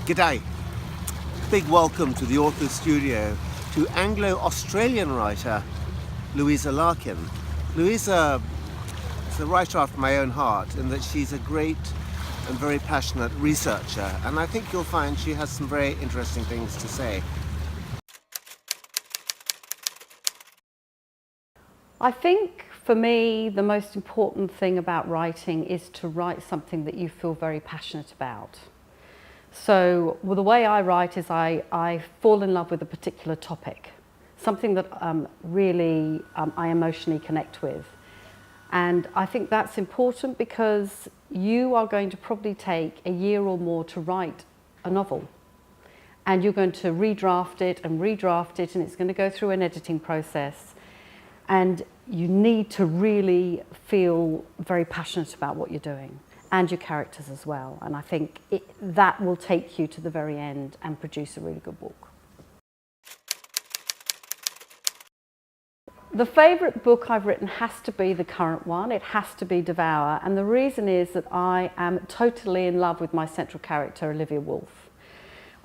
G'day. Big welcome to the author's studio to Anglo-Australian writer Louisa Larkin. Louisa is a writer after my own heart in that she's a great and very passionate researcher, and I think you'll find she has some very interesting things to say. I think for me the most important thing about writing is to write something that you feel very passionate about. So the way I write is I fall in love with a particular topic, something that really I emotionally connect with. And I think that's important because you are going to probably take a year or more to write a novel. And you're going to redraft it, and it's going to go through an editing process. And you need to really feel very passionate about what you're doing and your characters as well. And I think that will take you to the very end and produce a really good book. The favourite book I've written has to be the current one. It has to be Devour. And the reason is that I am totally in love with my central character, Olivia Woolf.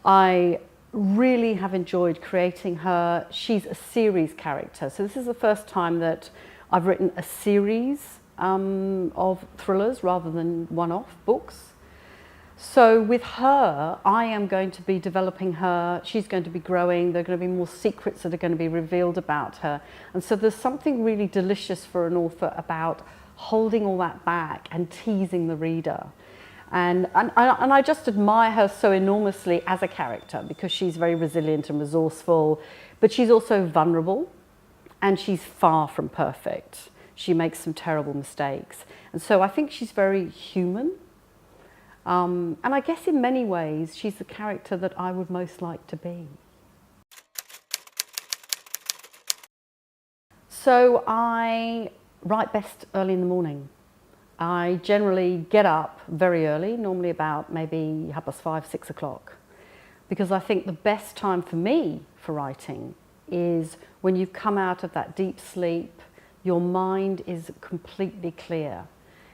I really have enjoyed creating her. She's a series character. So this is the first time that I've written a series of thrillers rather than one-off books. So with her, I am going to be developing her. She's going to be growing. There are going to be more secrets that are going to be revealed about her. And so there's something really delicious for an author about holding all that back and teasing the reader. And I just admire her so enormously as a character because she's very resilient and resourceful, but she's also vulnerable and she's far from perfect. She makes some terrible mistakes. And so I think she's very human. And I guess in many ways, she's the character that I would most like to be. So I write best early in the morning. I generally get up very early, normally about maybe 5:30, 6 o'clock, because I think the best time for me for writing is when you've come out of that deep sleep, your mind is completely clear.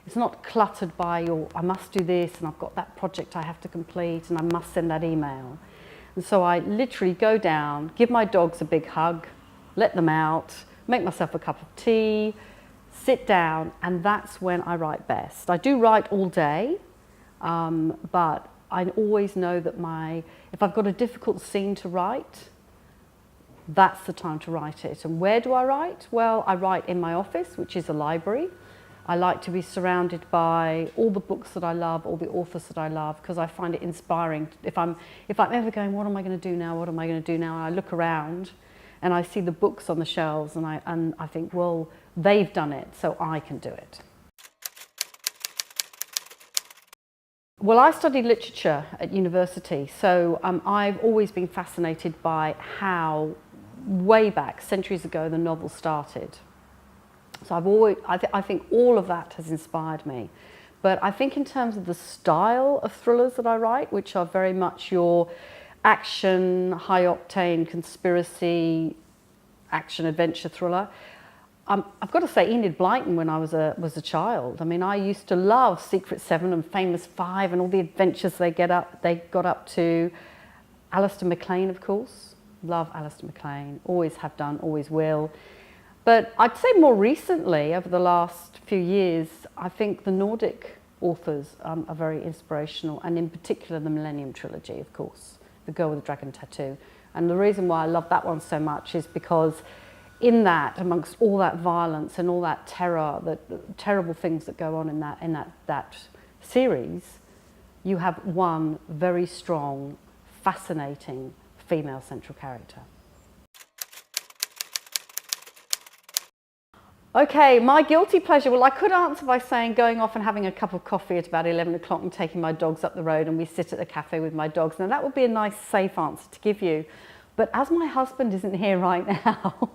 It's not cluttered by I must do this and I've got that project I have to complete and I must send that email. And so I literally go down, give my dogs a big hug, let them out, make myself a cup of tea, sit down, and that's when I write best. I do write all day, but I always know that if I've got a difficult scene to write, that's the time to write it. And where do I write? Well, I write in my office, which is a library. I like to be surrounded by all the books that I love, all the authors that I love, because I find it inspiring. If I'm ever going, what am I going to do now? What am I going to do now? And I look around and I see the books on the shelves and I think, well, they've done it, so I can do it. Well, I studied literature at university, so I've always been fascinated by how, way back, centuries ago, the novel started. So I think all of that has inspired me. But I think in terms of the style of thrillers that I write, which are very much your action, high-octane, conspiracy, action-adventure thriller, I've got to say Enid Blyton when I was a child. I mean, I used to love Secret Seven and Famous Five and all the adventures they got up to. Alistair MacLean, of course. Love Alistair MacLean. Always have done, always will. But I'd say more recently, over the last few years, I think the Nordic authors are very inspirational, and in particular the Millennium Trilogy, of course, The Girl with the Dragon Tattoo. And the reason why I love that one so much is because in that, amongst all that violence and all that terror, the terrible things that go on in that series, you have one very strong, fascinating female central character. Okay, my guilty pleasure. Well, I could answer by saying going off and having a cup of coffee at about 11 o'clock and taking my dogs up the road and we sit at the cafe with my dogs. Now, that would be a nice, safe answer to give you. But as my husband isn't here right now,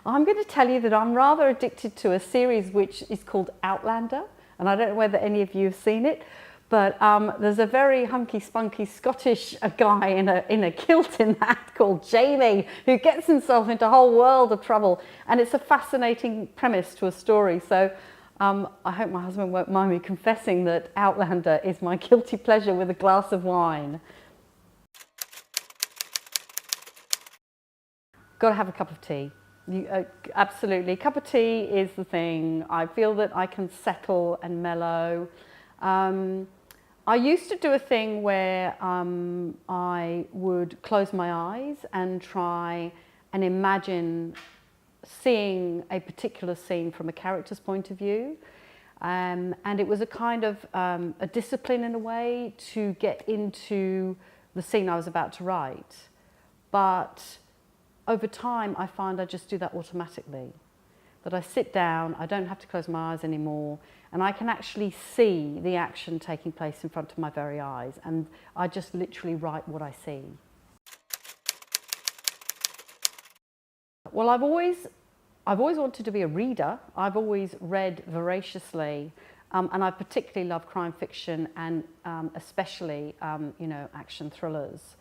I'm going to tell you that I'm rather addicted to a series which is called Outlander. And I don't know whether any of you have seen it, but there's a very hunky spunky Scottish guy in a kilt in that called Jamie, who gets himself into a whole world of trouble. And it's a fascinating premise to a story. So I hope my husband won't mind me confessing that Outlander is my guilty pleasure with a glass of wine. got to have a cup of tea. Absolutely, cup of tea is the thing. I feel that I can settle and mellow. I used to do a thing where I would close my eyes and try and imagine seeing a particular scene from a character's point of view. And it was a kind of a discipline in a way to get into the scene I was about to write. But over time, I find I just do that automatically. That I sit down, I don't have to close my eyes anymore, and I can actually see the action taking place in front of my very eyes, and I just literally write what I see. Well, I've always wanted to be a reader. I've always read voraciously, and I particularly love crime fiction and especially, action thrillers.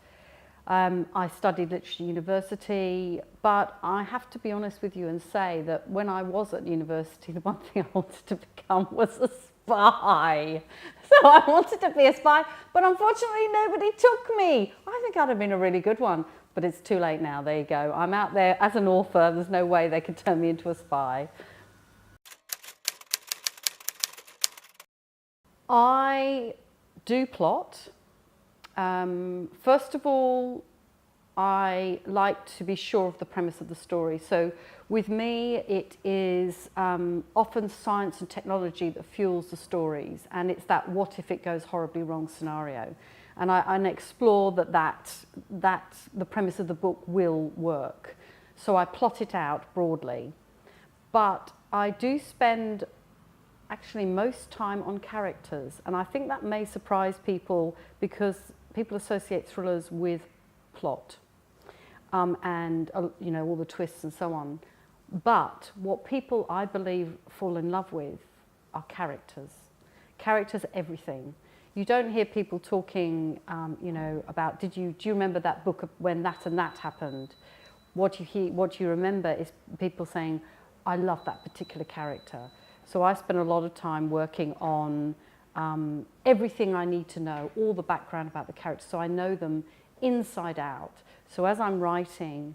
I studied literature at university, but I have to be honest with you and say that when I was at university, the one thing I wanted to become was a spy. So I wanted to be a spy, but unfortunately nobody took me. I think I'd have been a really good one, but it's too late now. There you go. I'm out there as an author. There's no way they could turn me into a spy. I do plot. First of all, I like to be sure of the premise of the story. So with me, it is often science and technology that fuels the stories, and it's that what if it goes horribly wrong scenario. And I explore that the premise of the book will work. So I plot it out broadly. But I do spend actually most time on characters, and I think that may surprise people because people associate thrillers with plot and all the twists and so on. But what people, I believe, fall in love with are characters. Characters are everything. You don't hear people talking, about do you remember that book when that and that happened? What you remember is people saying, I love that particular character. So I spend a lot of time working on everything I need to know, all the background about the characters, so I know them inside out. So as I'm writing,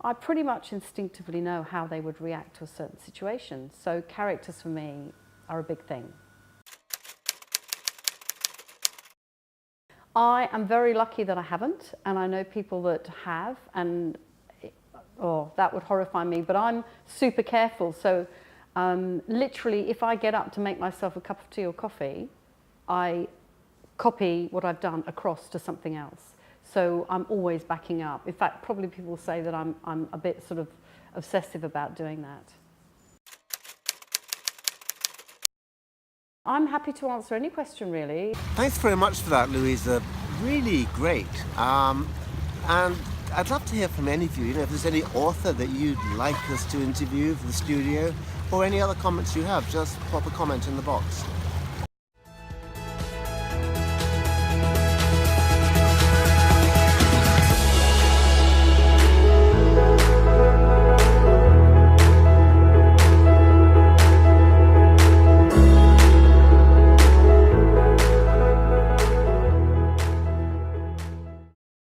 I pretty much instinctively know how they would react to a certain situation. So characters for me are a big thing. I am very lucky that I haven't, and I know people that have, and that would horrify me, but I'm super careful. So literally, if I get up to make myself a cup of tea or coffee, I copy what I've done across to something else. So I'm always backing up. In fact, probably people say that I'm a bit sort of obsessive about doing that. I'm happy to answer any question, really. Thanks very much for that, Louisa. Really great. And I'd love to hear from any of you. If there's any author that you'd like us to interview for the studio, or any other comments you have, just pop a comment in the box.